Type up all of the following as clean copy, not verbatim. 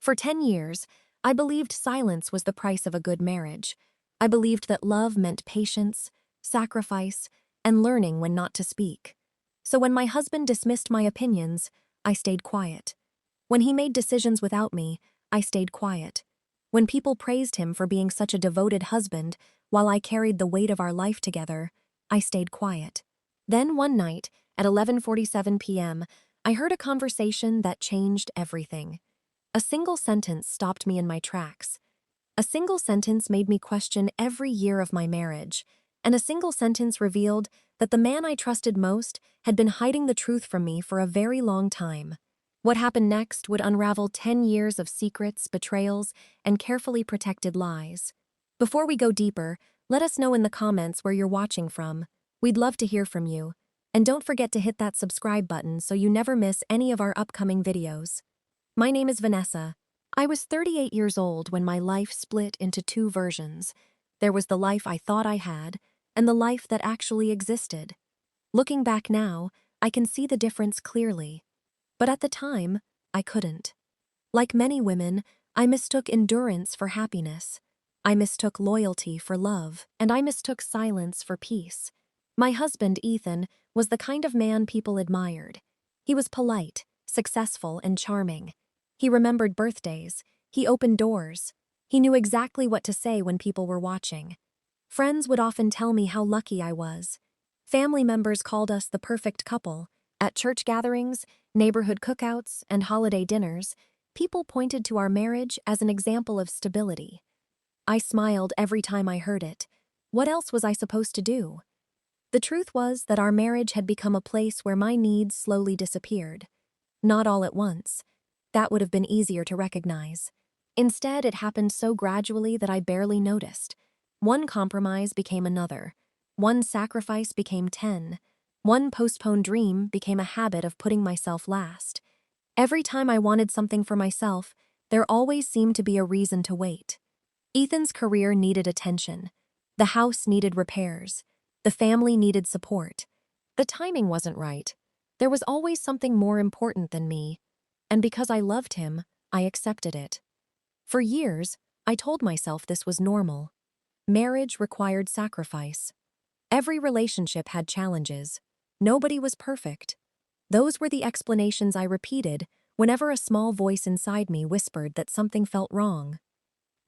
For 10 years, I believed silence was the price of a good marriage. I believed that love meant patience, sacrifice, and learning when not to speak. So when my husband dismissed my opinions, I stayed quiet. When he made decisions without me, I stayed quiet. When people praised him for being such a devoted husband while I carried the weight of our life together, I stayed quiet. Then one night, at 11:47 p.m., I heard a conversation that changed everything. A single sentence stopped me in my tracks. A single sentence made me question every year of my marriage, and a single sentence revealed that the man I trusted most had been hiding the truth from me for a very long time. What happened next would unravel 10 years of secrets, betrayals, and carefully protected lies. Before we go deeper, let us know in the comments where you're watching from. We'd love to hear from you. And don't forget to hit that subscribe button so you never miss any of our upcoming videos. My name is Vanessa. I was 38 years old when my life split into two versions. There was the life I thought I had, and the life that actually existed. Looking back now, I can see the difference clearly. But at the time, I couldn't. Like many women, I mistook endurance for happiness. I mistook loyalty for love, and I mistook silence for peace. My husband, Ethan, was the kind of man people admired. He was polite, successful, and charming. He remembered birthdays. He opened doors. He knew exactly what to say when people were watching. Friends would often tell me how lucky I was. Family members called us the perfect couple. At church gatherings, neighborhood cookouts, and holiday dinners, people pointed to our marriage as an example of stability. I smiled every time I heard it. What else was I supposed to do? The truth was that our marriage had become a place where my needs slowly disappeared. Not all at once. That would have been easier to recognize. Instead, it happened so gradually that I barely noticed. One compromise became another. One sacrifice became 10. One postponed dream became a habit of putting myself last. Every time I wanted something for myself, there always seemed to be a reason to wait. Ethan's career needed attention. The house needed repairs. The family needed support. The timing wasn't right. There was always something more important than me. And because I loved him, I accepted it. For years, I told myself this was normal. Marriage required sacrifice. Every relationship had challenges. Nobody was perfect. Those were the explanations I repeated whenever a small voice inside me whispered that something felt wrong.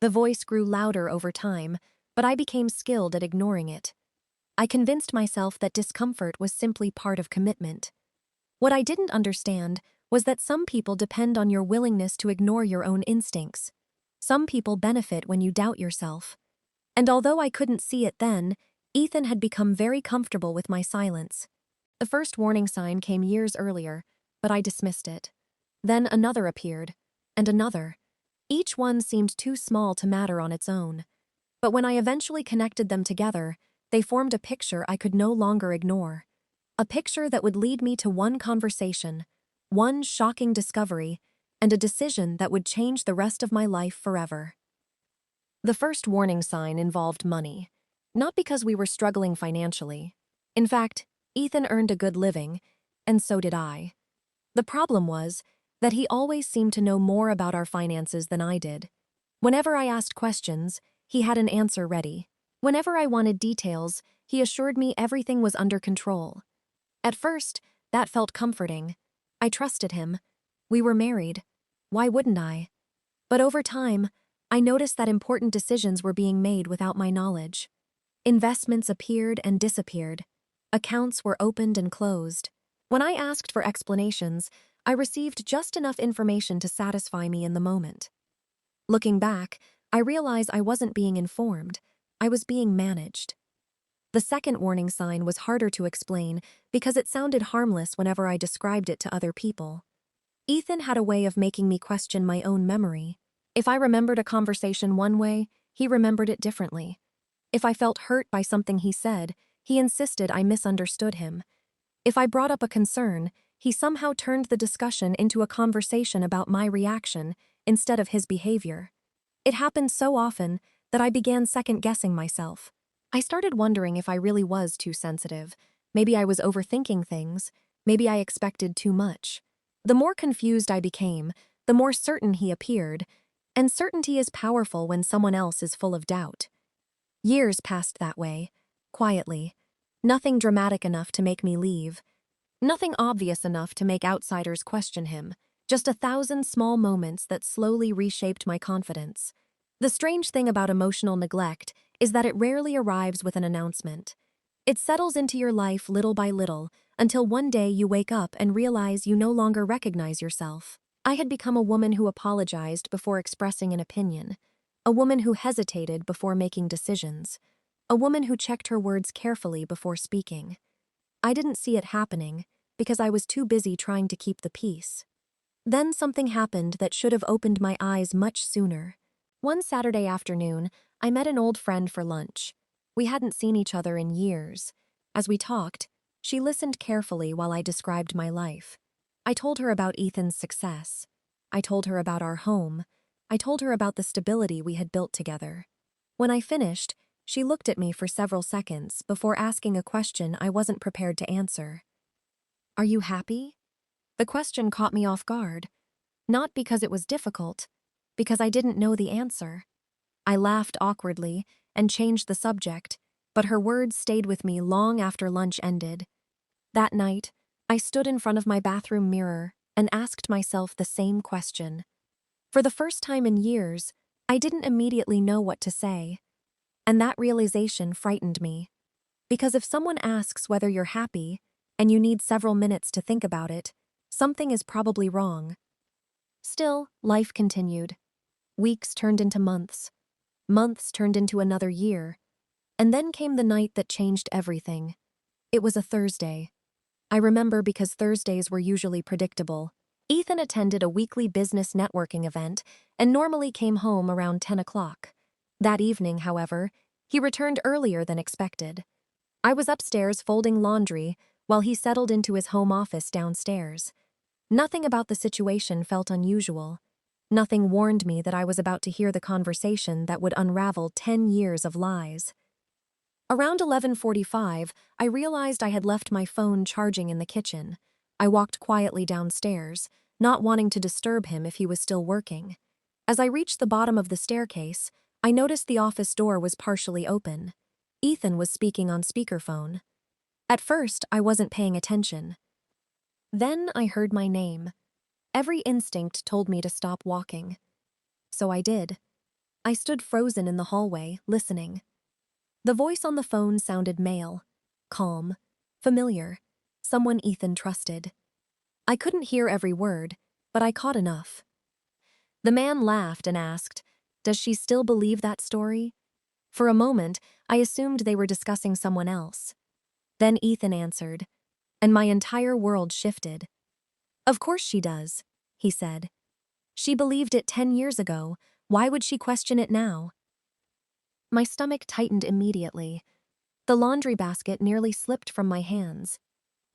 The voice grew louder over time, but I became skilled at ignoring it. I convinced myself that discomfort was simply part of commitment. What I didn't understand was that some people depend on your willingness to ignore your own instincts. Some people benefit when you doubt yourself. And although I couldn't see it then, Ethan had become very comfortable with my silence. The first warning sign came years earlier, but I dismissed it. Then another appeared, and another. Each one seemed too small to matter on its own. But when I eventually connected them together, they formed a picture I could no longer ignore. A picture that would lead me to one conversation, one shocking discovery, and a decision that would change the rest of my life forever. The first warning sign involved money. Not because we were struggling financially. In fact, Ethan earned a good living, and so did I. The problem was that he always seemed to know more about our finances than I did. Whenever I asked questions, he had an answer ready. Whenever I wanted details, he assured me everything was under control. At first, that felt comforting. I trusted him. We were married. Why wouldn't I? But over time, I noticed that important decisions were being made without my knowledge. Investments appeared and disappeared. Accounts were opened and closed. When I asked for explanations, I received just enough information to satisfy me in the moment. Looking back, I realized I wasn't being informed. I was being managed. The second warning sign was harder to explain because it sounded harmless whenever I described it to other people. Ethan had a way of making me question my own memory. If I remembered a conversation one way, he remembered it differently. If I felt hurt by something he said, he insisted I misunderstood him. If I brought up a concern, he somehow turned the discussion into a conversation about my reaction instead of his behavior. It happened so often that I began second-guessing myself. I started wondering if I really was too sensitive. Maybe I was overthinking things. Maybe I expected too much. The more confused I became, the more certain he appeared, and certainty is powerful when someone else is full of doubt. Years passed that way, quietly. Nothing dramatic enough to make me leave. Nothing obvious enough to make outsiders question him. Just 1,000 small moments that slowly reshaped my confidence. The strange thing about emotional neglect is that it rarely arrives with an announcement. It settles into your life little by little, until one day you wake up and realize you no longer recognize yourself. I had become a woman who apologized before expressing an opinion, a woman who hesitated before making decisions, a woman who checked her words carefully before speaking. I didn't see it happening because I was too busy trying to keep the peace. Then something happened that should have opened my eyes much sooner. One Saturday afternoon, I met an old friend for lunch. We hadn't seen each other in years. As we talked, she listened carefully while I described my life. I told her about Ethan's success. I told her about our home. I told her about the stability we had built together. When I finished, she looked at me for several seconds before asking a question I wasn't prepared to answer. "Are you happy?" The question caught me off guard. Not because it was difficult, because I didn't know the answer. I laughed awkwardly and changed the subject, but her words stayed with me long after lunch ended. That night, I stood in front of my bathroom mirror and asked myself the same question. For the first time in years, I didn't immediately know what to say. And that realization frightened me. Because if someone asks whether you're happy, and you need several minutes to think about it, something is probably wrong. Still, life continued. Weeks turned into months. Months turned into another year. And then came the night that changed everything. It was a Thursday. I remember because Thursdays were usually predictable. Ethan attended a weekly business networking event and normally came home around 10 o'clock. That evening, however, he returned earlier than expected. I was upstairs folding laundry while he settled into his home office downstairs. Nothing about the situation felt unusual. Nothing warned me that I was about to hear the conversation that would unravel 10 years of lies. Around 11:45, I realized I had left my phone charging in the kitchen. I walked quietly downstairs, not wanting to disturb him if he was still working. As I reached the bottom of the staircase, I noticed the office door was partially open. Ethan was speaking on speakerphone. At first, I wasn't paying attention. Then I heard my name. Every instinct told me to stop walking. So I did. I stood frozen in the hallway, listening. The voice on the phone sounded male, calm, familiar, someone Ethan trusted. I couldn't hear every word, but I caught enough. The man laughed and asked, "Does she still believe that story?" For a moment, I assumed they were discussing someone else. Then Ethan answered, and my entire world shifted. "Of course she does," he said. "She believed it 10 years ago. Why would she question it now?" My stomach tightened immediately. The laundry basket nearly slipped from my hands.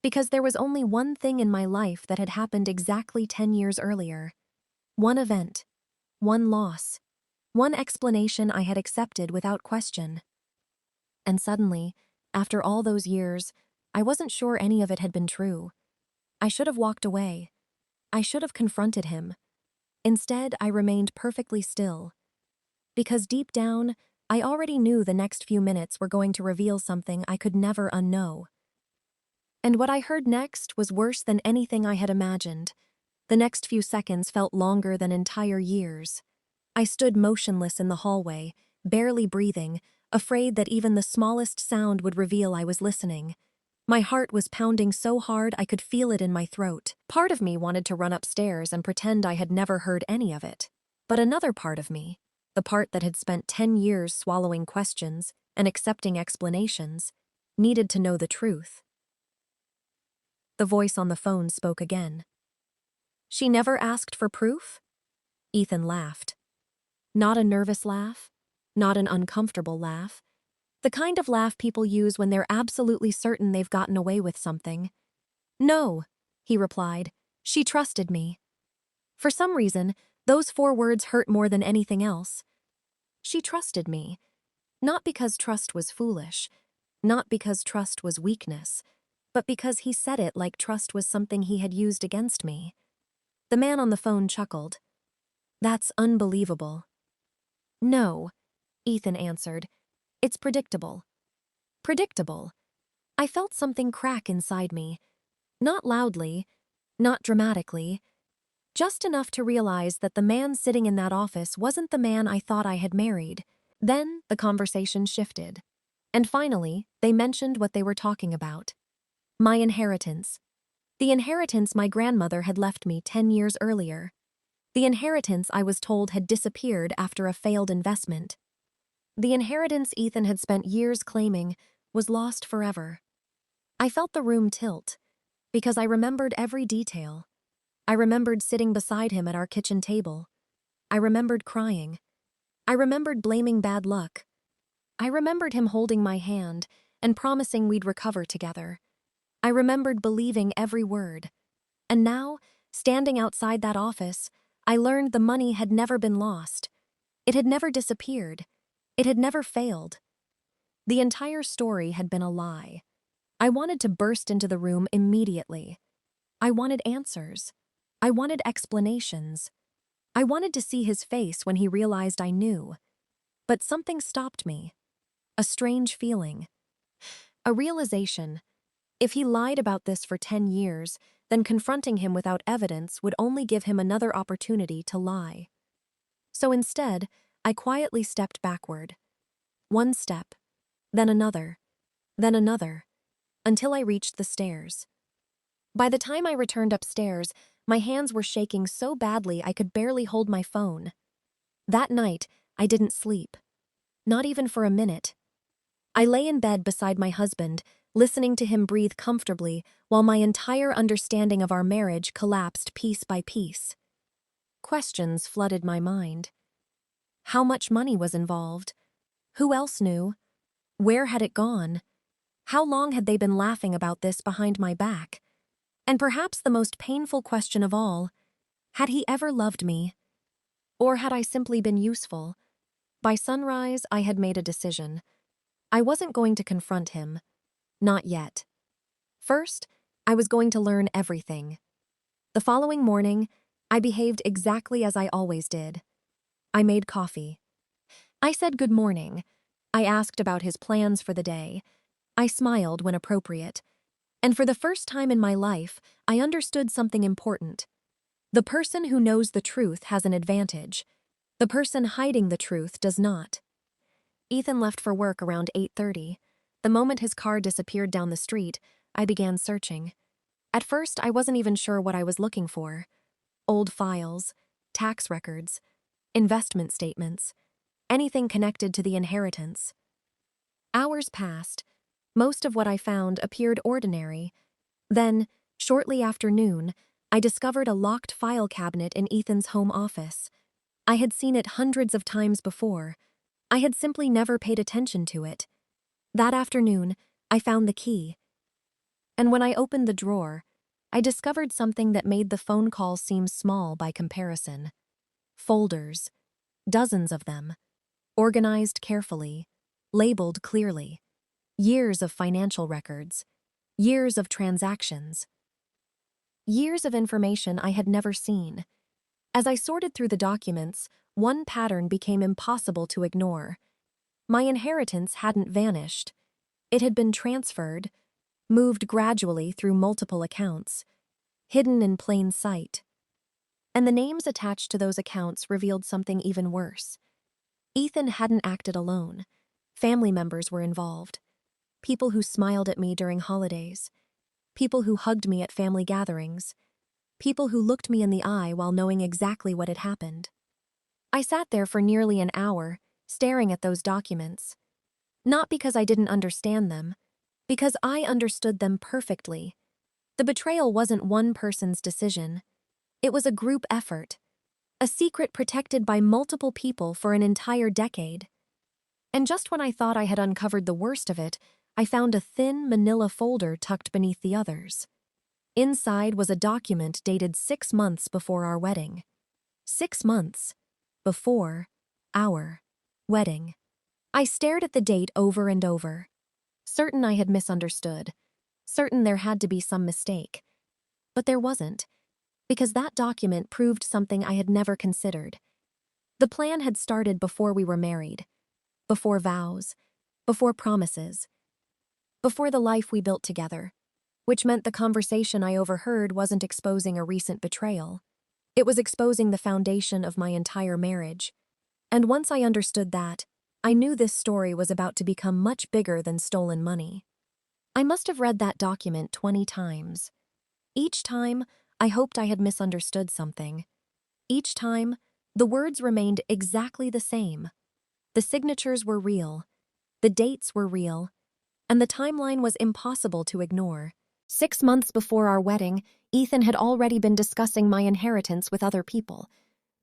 Because there was only one thing in my life that had happened exactly 10 years earlier. One event. One loss. One explanation I had accepted without question. And suddenly, after all those years, I wasn't sure any of it had been true. I should have walked away. I should have confronted him. Instead, I remained perfectly still. Because deep down, I already knew the next few minutes were going to reveal something I could never unknow. And what I heard next was worse than anything I had imagined. The next few seconds felt longer than entire years. I stood motionless in the hallway, barely breathing, afraid that even the smallest sound would reveal I was listening. My heart was pounding so hard I could feel it in my throat. Part of me wanted to run upstairs and pretend I had never heard any of it. But another part of me, the part that had spent 10 years swallowing questions and accepting explanations, needed to know the truth. The voice on the phone spoke again. "She never asked for proof?" Ethan laughed. Not a nervous laugh, not an uncomfortable laugh. The kind of laugh people use when they're absolutely certain they've gotten away with something. "No," he replied. "She trusted me." For some reason, those 4 words hurt more than anything else. She trusted me. Not because trust was foolish, not because trust was weakness, but because he said it like trust was something he had used against me. The man on the phone chuckled. That's unbelievable. No, Ethan answered. It's predictable. Predictable. I felt something crack inside me. Not loudly, not dramatically, just enough to realize that the man sitting in that office wasn't the man I thought I had married. Then the conversation shifted. And finally, they mentioned what they were talking about. My inheritance. The inheritance my grandmother had left me 10 years earlier. The inheritance I was told had disappeared after a failed investment. The inheritance Ethan had spent years claiming was lost forever. I felt the room tilt, because I remembered every detail. I remembered sitting beside him at our kitchen table. I remembered crying. I remembered blaming bad luck. I remembered him holding my hand and promising we'd recover together. I remembered believing every word. And now, standing outside that office, I learned the money had never been lost. It had never disappeared. It had never failed. The entire story had been a lie. I wanted to burst into the room immediately. I wanted answers. I wanted explanations. I wanted to see his face when he realized I knew. But something stopped me. A strange feeling. A realization. If he lied about this for 10 years, then confronting him without evidence would only give him another opportunity to lie. So instead, I quietly stepped backward. One step, then another, until I reached the stairs. By the time I returned upstairs, my hands were shaking so badly I could barely hold my phone. That night, I didn't sleep. Not even for a minute. I lay in bed beside my husband, listening to him breathe comfortably while my entire understanding of our marriage collapsed piece by piece. Questions flooded my mind. How much money was involved? Who else knew? Where had it gone? How long had they been laughing about this behind my back? And perhaps the most painful question of all, had he ever loved me? Or had I simply been useful? By sunrise, I had made a decision. I wasn't going to confront him. Not yet. First, I was going to learn everything. The following morning, I behaved exactly as I always did. I made coffee. I said good morning. I asked about his plans for the day. I smiled when appropriate. And for the first time in my life, I understood something important. The person who knows the truth has an advantage. The person hiding the truth does not. Ethan left for work around 8:30. The moment his car disappeared down the street, I began searching. At first, I wasn't even sure what I was looking for. Old files, tax records, investment statements, anything connected to the inheritance. Hours passed. Most of what I found appeared ordinary. Then, shortly after noon, I discovered a locked file cabinet in Ethan's home office. I had seen it hundreds of times before. I had simply never paid attention to it. That afternoon, I found the key. And when I opened the drawer, I discovered something that made the phone call seem small by comparison. Folders. Dozens of them. Organized carefully. Labeled clearly. Years of financial records. Years of transactions. Years of information I had never seen. As I sorted through the documents, one pattern became impossible to ignore. My inheritance hadn't vanished. It had been transferred, moved gradually through multiple accounts, hidden in plain sight. And the names attached to those accounts revealed something even worse. Ethan hadn't acted alone. Family members were involved. People who smiled at me during holidays. People who hugged me at family gatherings. People who looked me in the eye while knowing exactly what had happened. I sat there for nearly an hour, staring at those documents. Not because I didn't understand them, because I understood them perfectly. The betrayal wasn't one person's decision. It was a group effort. A secret protected by multiple people for an entire decade. And just when I thought I had uncovered the worst of it, I found a thin manila folder tucked beneath the others. Inside was a document dated 6 months before our wedding. 6 months before our wedding. I stared at the date over and over, certain I had misunderstood, certain there had to be some mistake. But there wasn't. because that document proved something I had never considered. The plan had started before we were married, before vows, before promises, before the life we built together, which meant the conversation I overheard wasn't exposing a recent betrayal. It was exposing the foundation of my entire marriage. And once I understood that, I knew this story was about to become much bigger than stolen money. I must have read that document 20 times. Each time, I hoped I had misunderstood something. Each time, the words remained exactly the same. The signatures were real, the dates were real, and the timeline was impossible to ignore. 6 months before our wedding, Ethan had already been discussing my inheritance with other people.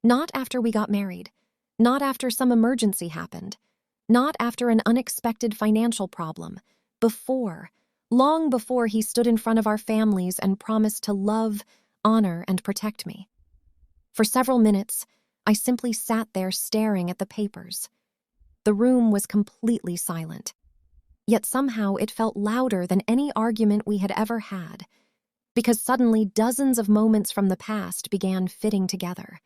Not after we got married. Not after some emergency happened. Not after an unexpected financial problem. Before. Long before he stood in front of our families and promised to love, honor, and protect me. For several minutes, I simply sat there staring at the papers. The room was completely silent. Yet somehow it felt louder than any argument we had ever had, because suddenly dozens of moments from the past began fitting together.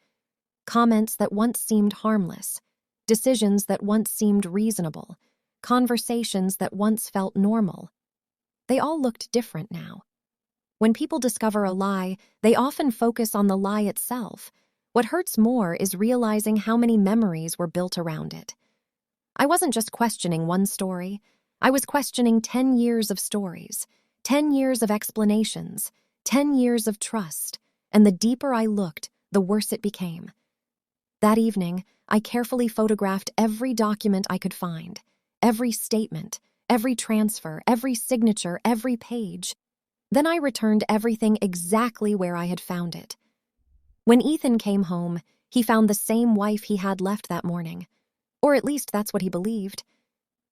Comments that once seemed harmless, decisions that once seemed reasonable, conversations that once felt normal. They all looked different now. When people discover a lie, they often focus on the lie itself. What hurts more is realizing how many memories were built around it. I wasn't just questioning one story. I was questioning 10 years of stories, 10 years of explanations, 10 years of trust, and the deeper I looked, the worse it became. That evening, I carefully photographed every document I could find, every statement, every transfer, every signature, every page. Then I returned everything exactly where I had found it. When Ethan came home, he found the same wife he had left that morning. Or at least that's what he believed.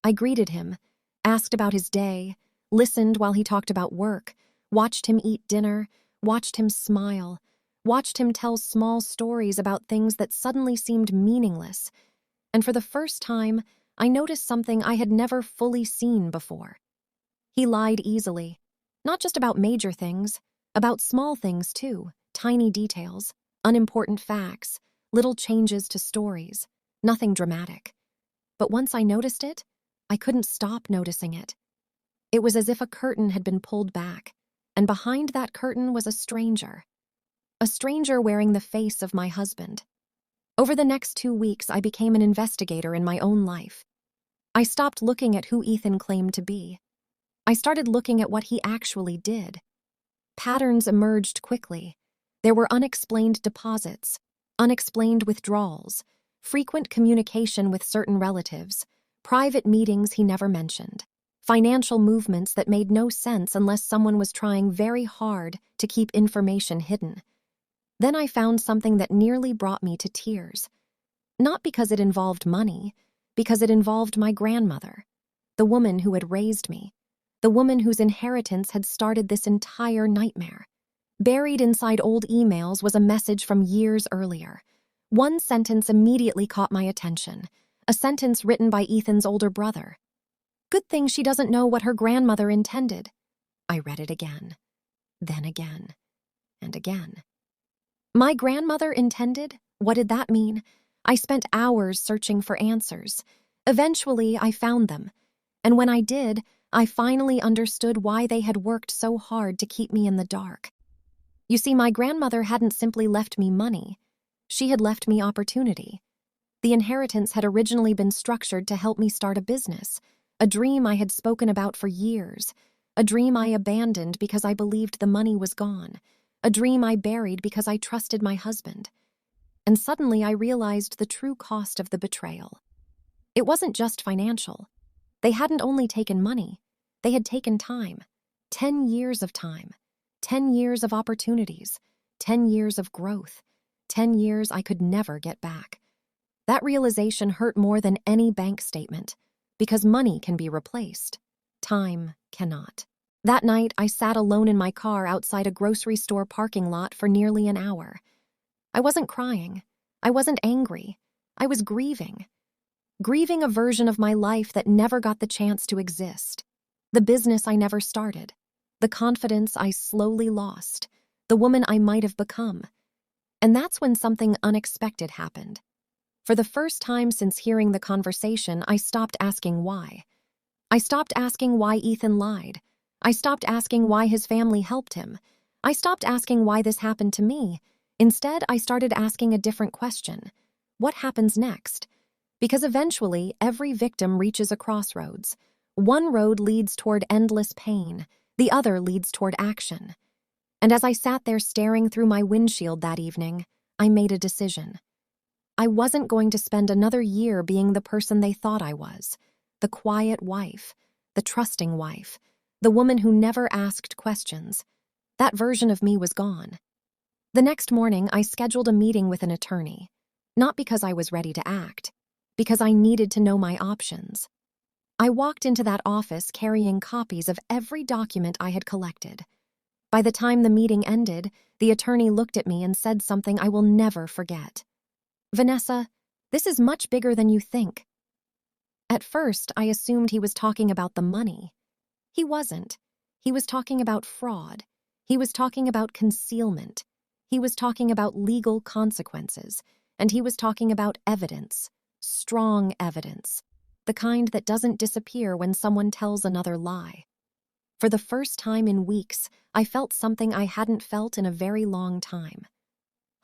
I greeted him, asked about his day, listened while he talked about work, watched him eat dinner, watched him smile, watched him tell small stories about things that suddenly seemed meaningless. And for the first time, I noticed something I had never fully seen before. He lied easily, not just about major things, about small things too, tiny details, unimportant facts, little changes to stories, nothing dramatic. But once I noticed it, I couldn't stop noticing it. It was as if a curtain had been pulled back, and behind that curtain was a stranger wearing the face of my husband. Over the next 2 weeks, I became an investigator in my own life. I stopped looking at who Ethan claimed to be. I started looking at what he actually did. Patterns emerged quickly. There were unexplained deposits, unexplained withdrawals, frequent communication with certain relatives, private meetings he never mentioned, financial movements that made no sense unless someone was trying very hard to keep information hidden. Then I found something that nearly brought me to tears. Not because it involved money, because it involved my grandmother, the woman who had raised me, the woman whose inheritance had started this entire nightmare. Buried inside old emails was a message from years earlier. One sentence immediately caught my attention, a sentence written by Ethan's older brother. "Good thing she doesn't know what her grandmother intended." I read it again, then again, and again. My grandmother intended? What did that mean? I spent hours searching for answers. Eventually, I found them. And when I did, I finally understood why they had worked so hard to keep me in the dark. You see, my grandmother hadn't simply left me money. She had left me opportunity. The inheritance had originally been structured to help me start a business, a dream I had spoken about for years, a dream I abandoned because I believed the money was gone, a dream I buried because I trusted my husband. And suddenly I realized the true cost of the betrayal. It wasn't just financial. They hadn't only taken money, they had taken time. 10 years of time. 10 years of opportunities. 10 years of growth. 10 years I could never get back. That realization hurt more than any bank statement, because money can be replaced. Time cannot. That night, I sat alone in my car outside a grocery store parking lot for nearly an hour. I wasn't crying. I wasn't angry. I was grieving. Grieving a version of my life that never got the chance to exist. The business I never started. The confidence I slowly lost. the woman I might have become. And that's when something unexpected happened. For the first time since hearing the conversation, I stopped asking why. I stopped asking why Ethan lied. I stopped asking why his family helped him. I stopped asking why this happened to me. Instead, I started asking a different question. What happens next? Because eventually, every victim reaches a crossroads. One road leads toward endless pain. The other leads toward action. And as I sat there staring through my windshield that evening, I made a decision. I wasn't going to spend another year being the person they thought I was. The quiet wife, the trusting wife, the woman who never asked questions. That version of me was gone. The next morning, I scheduled a meeting with an attorney. Not because I was ready to act, because I needed to know my options. I walked into that office carrying copies of every document I had collected. By the time the meeting ended, the attorney looked at me and said something I will never forget. "Vanessa, this is much bigger than you think." At first, I assumed he was talking about the money. He wasn't. He was talking about fraud. He was talking about concealment. He was talking about legal consequences. And he was talking about evidence, strong evidence, the kind that doesn't disappear when someone tells another lie. For the first time in weeks, I felt something I hadn't felt in a very long time.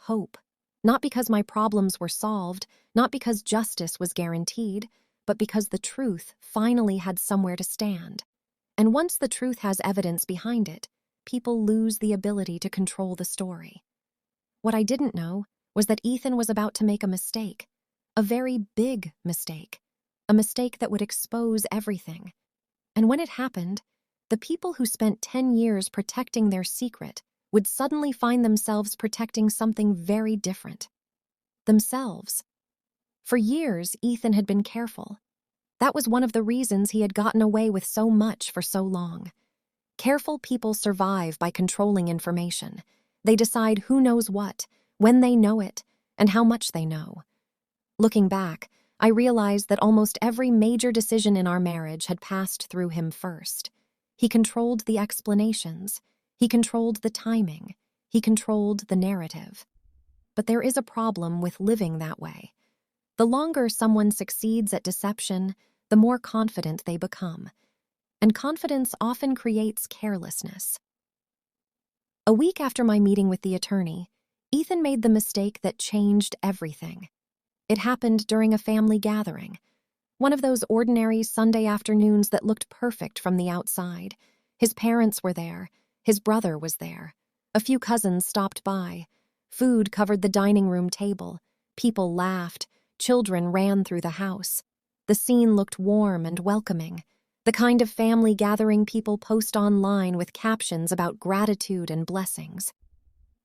Hope. Not because my problems were solved, not because justice was guaranteed, but because the truth finally had somewhere to stand. And once the truth has evidence behind it, people lose the ability to control the story. What I didn't know was that Ethan was about to make a mistake, a very big mistake, a mistake that would expose everything. And when it happened, the people who spent 10 years protecting their secret would suddenly find themselves protecting something very different. Themselves. For years, Ethan had been careful. That was one of the reasons he had gotten away with so much for so long. Careful people survive by controlling information. They decide who knows what, when they know it, and how much they know. Looking back, I realized that almost every major decision in our marriage had passed through him first. He controlled the explanations. He controlled the timing. He controlled the narrative. But there is a problem with living that way. The longer someone succeeds at deception, the more confident they become. And confidence often creates carelessness. A week after my meeting with the attorney, Ethan made the mistake that changed everything. It happened during a family gathering. One of those ordinary Sunday afternoons that looked perfect from the outside. His parents were there. His brother was there. A few cousins stopped by. Food covered the dining room table. People laughed. Children ran through the house. The scene looked warm and welcoming. The kind of family gathering people post online with captions about gratitude and blessings.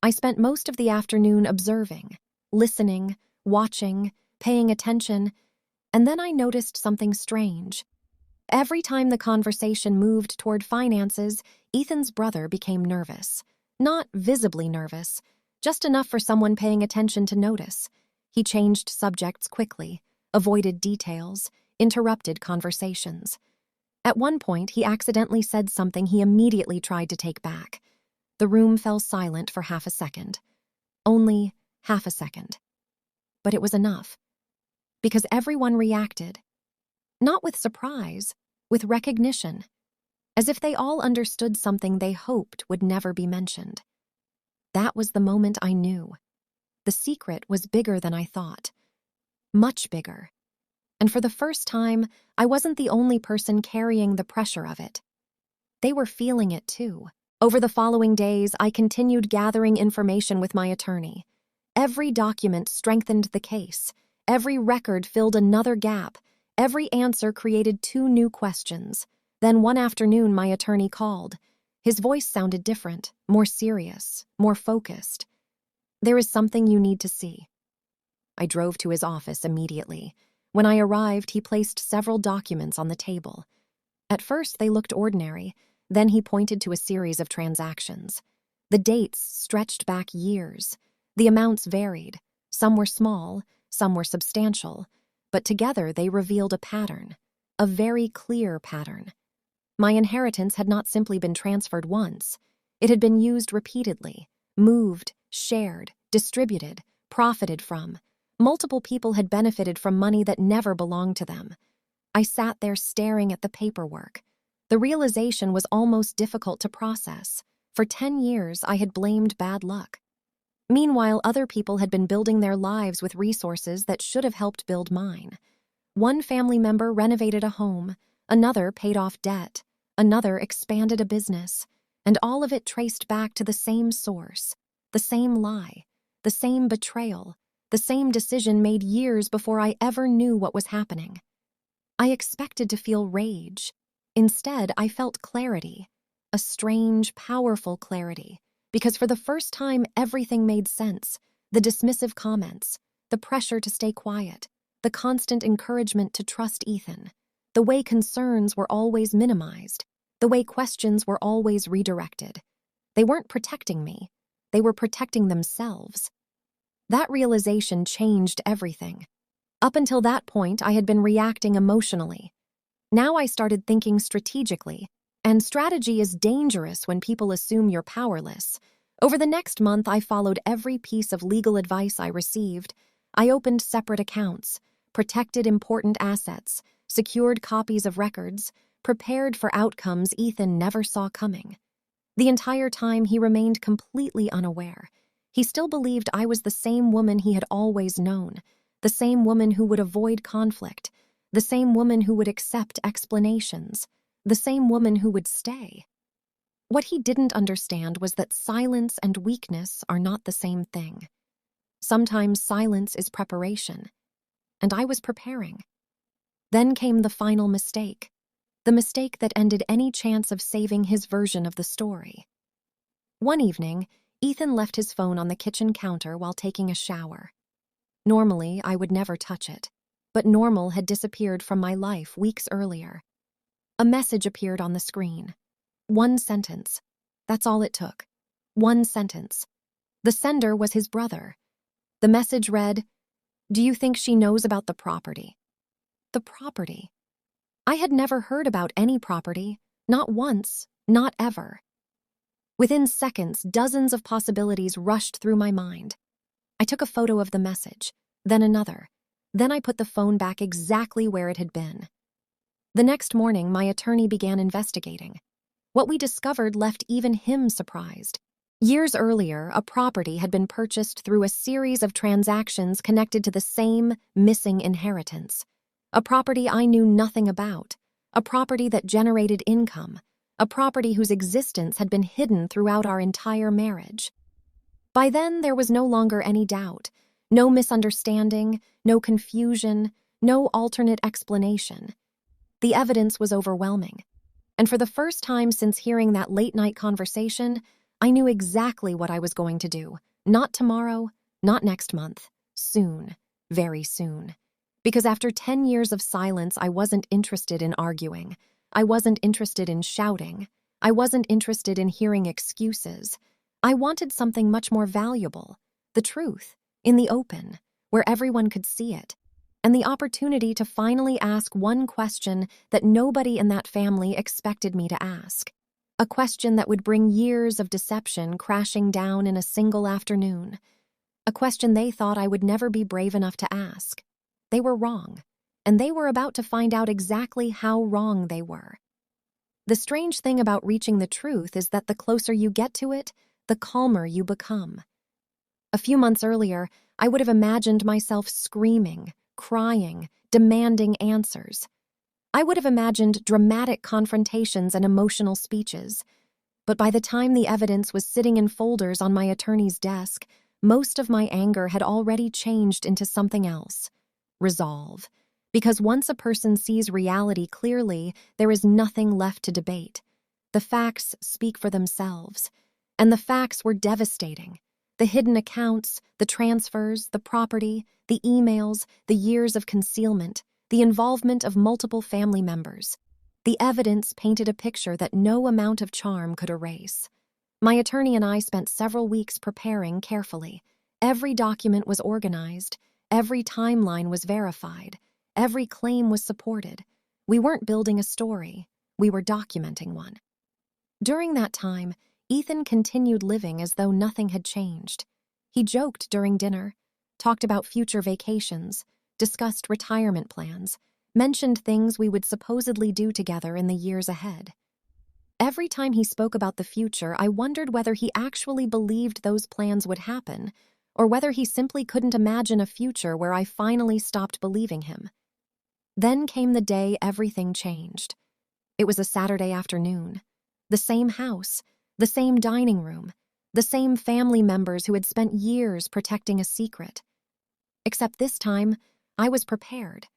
I spent most of the afternoon observing, listening, watching, paying attention, and then I noticed something strange. Every time the conversation moved toward finances, Ethan's brother became nervous. Not visibly nervous, just enough for someone paying attention to notice. He changed subjects quickly, avoided details, interrupted conversations. At one point, he accidentally said something he immediately tried to take back. The room fell silent for half a second. Only half a second. But it was enough. Because everyone reacted. Not with surprise, with recognition. As if they all understood something they hoped would never be mentioned. That was the moment I knew. The secret was bigger than I thought. Much bigger. And for the first time, I wasn't the only person carrying the pressure of it. They were feeling it too. Over the following days, I continued gathering information with my attorney. Every document strengthened the case. Every record filled another gap. Every answer created 2 new questions. Then one afternoon, my attorney called. His voice sounded different, more serious, more focused. "There is something you need to see." I drove to his office immediately. When I arrived, he placed several documents on the table. At first, they looked ordinary. Then he pointed to a series of transactions. The dates stretched back years. The amounts varied. Some were small, some were substantial. But together, they revealed a pattern. A very clear pattern. My inheritance had not simply been transferred once. It had been used repeatedly. moved, shared, distributed, profited from. Multiple people had benefited from money that never belonged to them. I sat there staring at the paperwork. The realization was almost difficult to process. For 10 years, I had blamed bad luck. Meanwhile, other people had been building their lives with resources that should have helped build mine. One family member renovated a home, another paid off debt, another expanded a business, and all of it traced back to the same source, the same lie, the same betrayal, the same decision made years before I ever knew what was happening. I expected to feel rage. Instead, I felt clarity, a strange, powerful clarity, because for the first time, everything made sense. The dismissive comments, the pressure to stay quiet, the constant encouragement to trust Ethan, the way concerns were always minimized, the way questions were always redirected. They weren't protecting me. They were protecting themselves. That realization changed everything. Up until that point, I had been reacting emotionally. Now I started thinking strategically, and strategy is dangerous when people assume you're powerless. Over the next month, I followed every piece of legal advice I received. I opened separate accounts, protected important assets, secured copies of records, prepared for outcomes Ethan never saw coming. The entire time, he remained completely unaware. He still believed I was the same woman he had always known, the same woman who would avoid conflict, the same woman who would accept explanations, the same woman who would stay. What he didn't understand was that silence and weakness are not the same thing. Sometimes silence is preparation, and I was preparing. Then came the final mistake, the mistake that ended any chance of saving his version of the story. One evening, Ethan left his phone on the kitchen counter while taking a shower. Normally, I would never touch it, but normal had disappeared from my life weeks earlier. A message appeared on the screen. One sentence. That's all it took. One sentence. The sender was his brother. The message read, "Do you think she knows about the property?" The property. I had never heard about any property, not once, not ever. Within seconds, dozens of possibilities rushed through my mind. I took a photo of the message, then another. Then I put the phone back exactly where it had been. The next morning, my attorney began investigating. What we discovered left even him surprised. Years earlier, a property had been purchased through a series of transactions connected to the same missing inheritance. A property I knew nothing about. A property that generated income. A property whose existence had been hidden throughout our entire marriage. By then, there was no longer any doubt, no misunderstanding, no confusion, no alternate explanation. The evidence was overwhelming. And for the first time since hearing that late-night conversation, I knew exactly what I was going to do. Not tomorrow, not next month. Soon, very soon. Because after 10 years of silence, I wasn't interested in arguing. I wasn't interested in shouting. I wasn't interested in hearing excuses. I wanted something much more valuable. The truth, in the open, where everyone could see it. And the opportunity to finally ask one question that nobody in that family expected me to ask. A question that would bring years of deception crashing down in a single afternoon. A question they thought I would never be brave enough to ask. They were wrong, and they were about to find out exactly how wrong they were. The strange thing about reaching the truth is that the closer you get to it, the calmer you become. A few months earlier, I would have imagined myself screaming, crying, demanding answers. I would have imagined dramatic confrontations and emotional speeches. But by the time the evidence was sitting in folders on my attorney's desk, most of my anger had already changed into something else. Resolve. Because once a person sees reality clearly, there is nothing left to debate. The facts speak for themselves. And the facts were devastating. The hidden accounts, the transfers, the property, the emails, the years of concealment, the involvement of multiple family members. The evidence painted a picture that no amount of charm could erase. My attorney and I spent several weeks preparing carefully. Every document was organized. Every timeline was verified. Every claim was supported. We weren't building a story. We were documenting one. During that time, Ethan continued living as though nothing had changed. He joked during dinner, talked about future vacations, discussed retirement plans, mentioned things we would supposedly do together in the years ahead. Every time he spoke about the future, I wondered whether he actually believed those plans would happen, or whether he simply couldn't imagine a future where I finally stopped believing him. Then came the day everything changed. It was a Saturday afternoon. The same house, the same dining room, the same family members who had spent years protecting a secret. Except this time, I was prepared.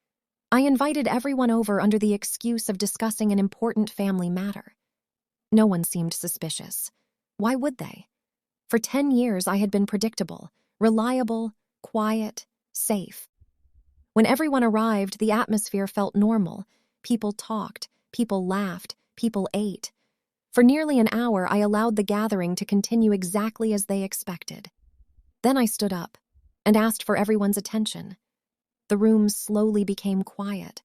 I invited everyone over under the excuse of discussing an important family matter. No one seemed suspicious. Why would they? For 10 years, I had been predictable, reliable, quiet, safe. When everyone arrived, the atmosphere felt normal. People talked, people laughed, people ate. For nearly an hour, I allowed the gathering to continue exactly as they expected. Then I stood up and asked for everyone's attention. The room slowly became quiet.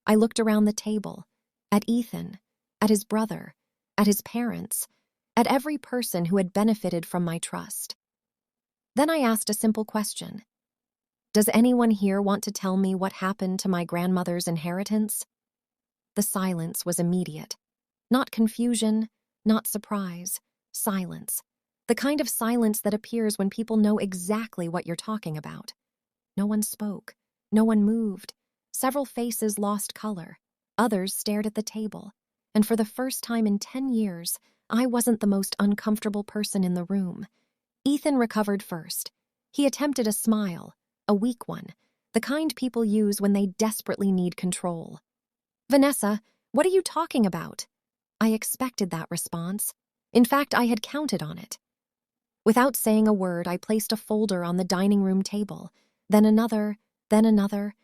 I looked around the table, at Ethan, at his brother, at his parents, at every person who had benefited from my trust. Then I asked a simple question. Does anyone here want to tell me what happened to my grandmother's inheritance? The silence was immediate. Not confusion, not surprise, silence. The kind of silence that appears when people know exactly what you're talking about. No one spoke. No one moved. Several faces lost color. Others stared at the table. And for the first time in 10 years, I wasn't the most uncomfortable person in the room. Ethan recovered first. He attempted a smile, a weak one, the kind people use when they desperately need control. Vanessa, what are you talking about? I expected that response. In fact, I had counted on it. Without saying a word, I placed a folder on the dining room table, then another, then another.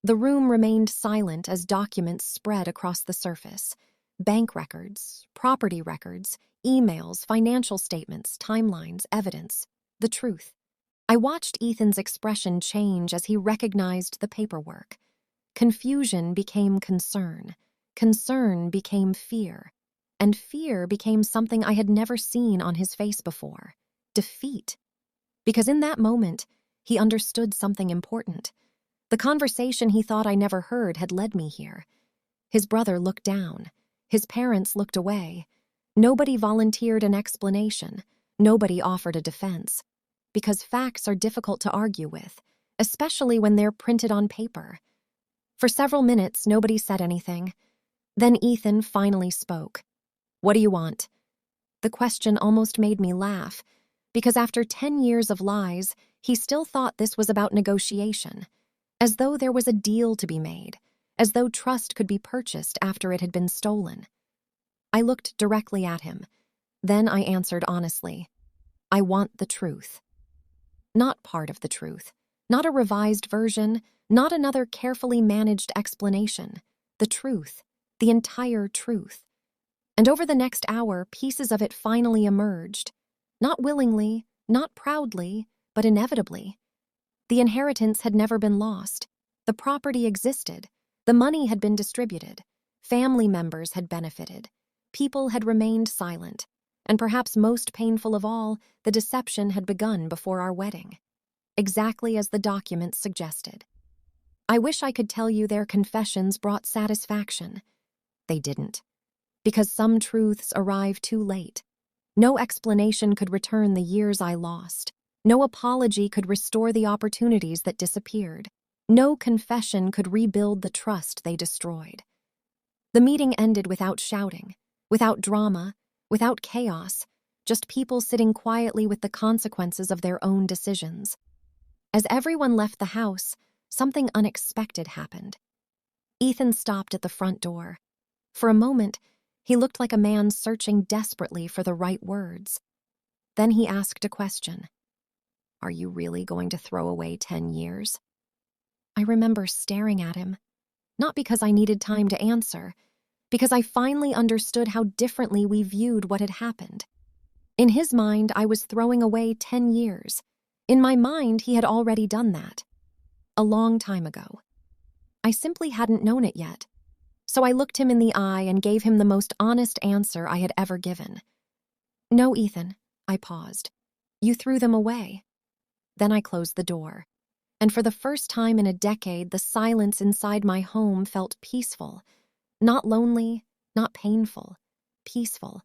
The room remained silent as documents spread across the surface. Bank records, property records, emails, financial statements, timelines, evidence, the truth. I watched Ethan's expression change as he recognized the paperwork. Confusion became concern. Concern became fear. And fear became something I had never seen on his face before. Defeat. Because in that moment, he understood something important. The conversation he thought I never heard had led me here. His brother looked down. His parents looked away. Nobody volunteered an explanation. Nobody offered a defense. Because facts are difficult to argue with, especially when they're printed on paper. For several minutes, nobody said anything. Then Ethan finally spoke. What do you want? The question almost made me laugh, because after 10 years of lies, he still thought this was about negotiation, as though there was a deal to be made, as though trust could be purchased after it had been stolen. I looked directly at him. Then I answered honestly. I want the truth. Not part of the truth, not a revised version, not another carefully managed explanation. The truth, the entire truth. And over the next hour, pieces of it finally emerged. Not willingly, not proudly, but inevitably. The inheritance had never been lost. The property existed. The money had been distributed. Family members had benefited. People had remained silent. And perhaps most painful of all, the deception had begun before our wedding. Exactly as the documents suggested. I wish I could tell you their confessions brought satisfaction. They didn't. Because some truths arrive too late. No explanation could return the years I lost. No apology could restore the opportunities that disappeared. No confession could rebuild the trust they destroyed. The meeting ended without shouting, without drama, without chaos, just people sitting quietly with the consequences of their own decisions. As everyone left the house, something unexpected happened. Ethan stopped at the front door. For a moment, he looked like a man searching desperately for the right words. Then he asked a question. Are you really going to throw away 10 years? I remember staring at him, not because I needed time to answer, because I finally understood how differently we viewed what had happened. In his mind, I was throwing away 10 years. In my mind, he had already done that. A long time ago. I simply hadn't known it yet. So I looked him in the eye and gave him the most honest answer I had ever given. No, Ethan, I paused. You threw them away. Then I closed the door. And for the first time in a decade, the silence inside my home felt peaceful. Not lonely, not painful, peaceful.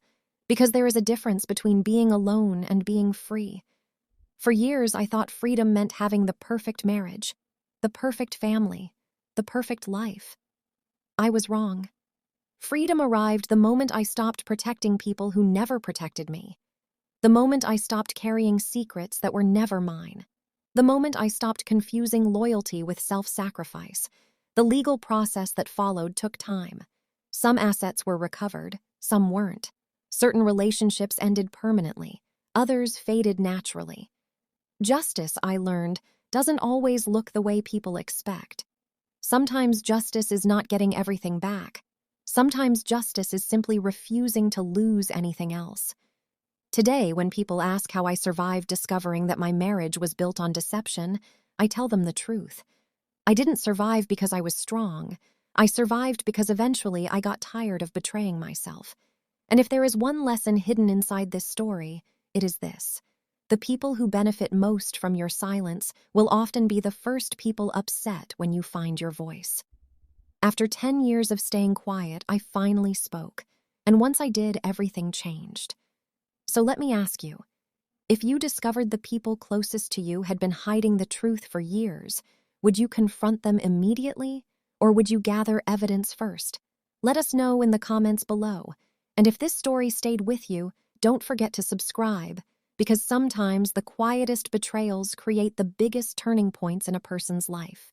Because there is a difference between being alone and being free. For years, I thought freedom meant having the perfect marriage, the perfect family, the perfect life. I was wrong. Freedom arrived the moment I stopped protecting people who never protected me. The moment I stopped carrying secrets that were never mine. The moment I stopped confusing loyalty with self-sacrifice. The legal process that followed took time. Some assets were recovered, some weren't. Certain relationships ended permanently, others faded naturally. Justice, I learned, doesn't always look the way people expect. Sometimes justice is not getting everything back. Sometimes justice is simply refusing to lose anything else. Today, when people ask how I survived discovering that my marriage was built on deception, I tell them the truth. I didn't survive because I was strong. I survived because eventually I got tired of betraying myself. And if there is one lesson hidden inside this story, it is this. The people who benefit most from your silence will often be the first people upset when you find your voice. After 10 years of staying quiet, I finally spoke. And once I did, everything changed. So let me ask you, if you discovered the people closest to you had been hiding the truth for years, would you confront them immediately, or would you gather evidence first? Let us know in the comments below. And if this story stayed with you, don't forget to subscribe, because sometimes the quietest betrayals create the biggest turning points in a person's life.